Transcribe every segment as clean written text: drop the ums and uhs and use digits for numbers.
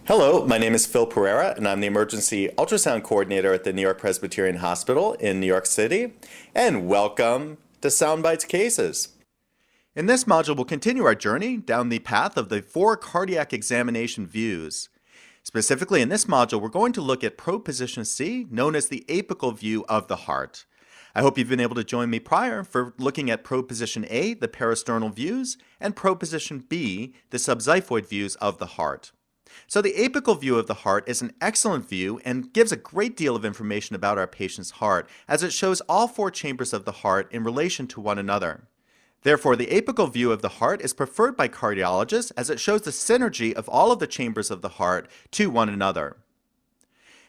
Hello, my name is Phil Pereira, and I'm the Emergency Ultrasound Coordinator at the New York Presbyterian Hospital in New York City, and welcome to Soundbites Cases. In this module, we'll continue our journey down the path of the 4 cardiac examination views. Specifically, in this module, we're going to look at probe position C, known as the apical view of the heart. I hope you've been able to join me prior for looking at probe position A, the parasternal views, and probe position B, the subxiphoid views of the heart. So the apical view of the heart is an excellent view and gives a great deal of information about our patient's heart, as it shows all 4 chambers of the heart in relation to one another. Therefore, the apical view of the heart is preferred by cardiologists as it shows the synergy of all of the chambers of the heart to one another.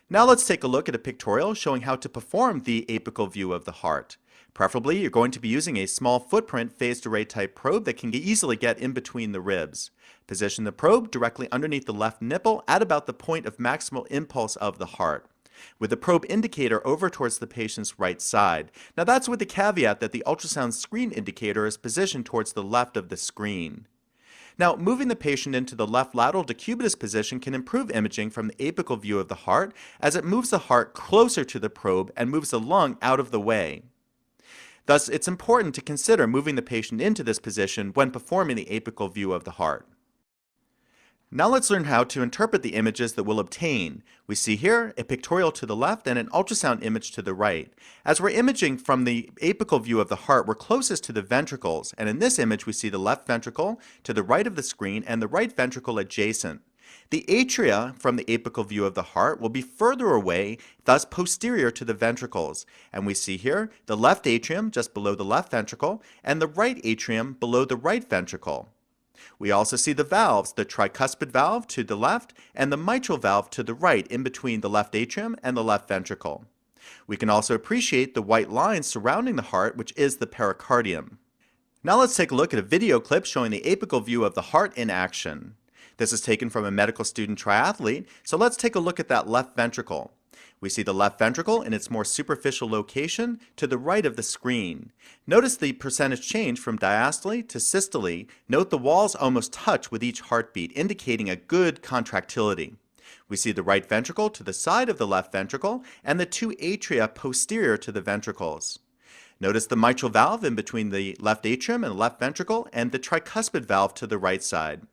Now let's take a look at a pictorial showing how to perform the apical view of the heart. Preferably, you're going to be using a small footprint phased array type probe that can easily get in between the ribs. Position the probe directly underneath the left nipple at about the point of maximal impulse of the heart, with the probe indicator over towards the patient's right side. Now that's with the caveat that the ultrasound screen indicator is positioned towards the left of the screen. Now, moving the patient into the left lateral decubitus position can improve imaging from the apical view of the heart, as it moves the heart closer to the probe and moves the lung out of the way. Thus, it's important to consider moving the patient into this position when performing the apical view of the heart. Now let's learn how to interpret the images that we'll obtain. We see here a pictorial to the left and an ultrasound image to the right. As we're imaging from the apical view of the heart, we're closest to the ventricles, and in this image we see the left ventricle to the right of the screen and the right ventricle adjacent. The atria from the apical view of the heart will be further away, thus posterior to the ventricles. And we see here the left atrium just below the left ventricle and the right atrium below the right ventricle. We also see the valves, the tricuspid valve to the left and the mitral valve to the right in between the left atrium and the left ventricle. We can also appreciate the white line surrounding the heart, which is the pericardium. Now let's take a look at a video clip showing the apical view of the heart in action. This is taken from a medical student triathlete, so let's take a look at that left ventricle. We see the left ventricle in its more superficial location to the right of the screen. Notice the percentage change from diastole to systole. Note the walls almost touch with each heartbeat, indicating a good contractility. We see the right ventricle to the side of the left ventricle and the 2 atria posterior to the ventricles. Notice the mitral valve in between the left atrium and the left ventricle and the tricuspid valve to the right side.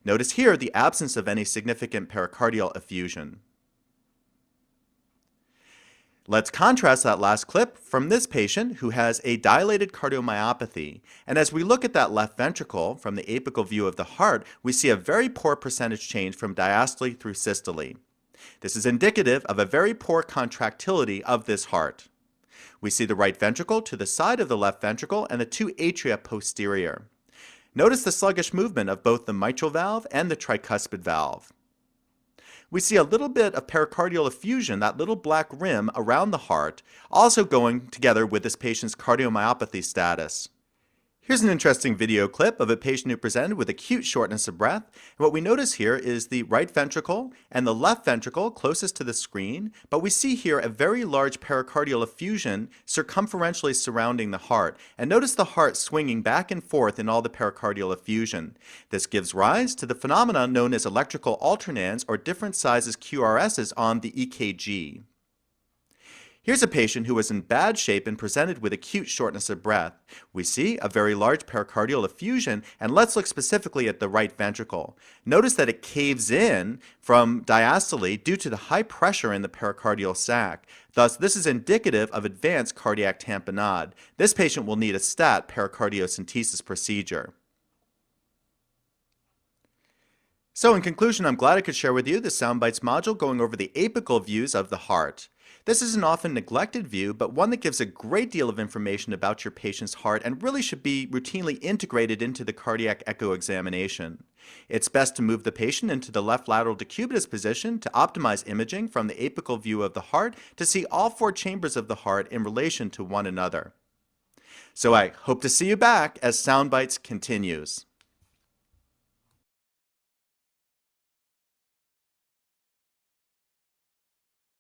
Notice here the absence of any significant pericardial effusion. Let's contrast that last clip from this patient who has a dilated cardiomyopathy. And as we look at that left ventricle from the apical view of the heart, we see a very poor percentage change from diastole through systole. This is indicative of a very poor contractility of this heart. We see the right ventricle to the side of the left ventricle and the 2 atria posterior. Notice the sluggish movement of both the mitral valve and the tricuspid valve. We see a little bit of pericardial effusion, that little black rim around the heart, also going together with this patient's cardiomyopathy status. Here's an interesting video clip of a patient who presented with acute shortness of breath. And what we notice here is the right ventricle and the left ventricle closest to the screen, but we see here a very large pericardial effusion circumferentially surrounding the heart. And notice the heart swinging back and forth in all the pericardial effusion. This gives rise to the phenomenon known as electrical alternans, or different sizes QRSs on the EKG. Here's a patient who was in bad shape and presented with acute shortness of breath. We see a very large pericardial effusion, and let's look specifically at the right ventricle. Notice that it caves in from diastole due to the high pressure in the pericardial sac. Thus, this is indicative of advanced cardiac tamponade. This patient will need a stat pericardiocentesis procedure. So in conclusion, I'm glad I could share with you the Soundbites module going over the apical views of the heart. This is an often neglected view, but one that gives a great deal of information about your patient's heart and really should be routinely integrated into the cardiac echo examination. It's best to move the patient into the left lateral decubitus position to optimize imaging from the apical view of the heart to see all 4 chambers of the heart in relation to one another. So I hope to see you back as Soundbites continues.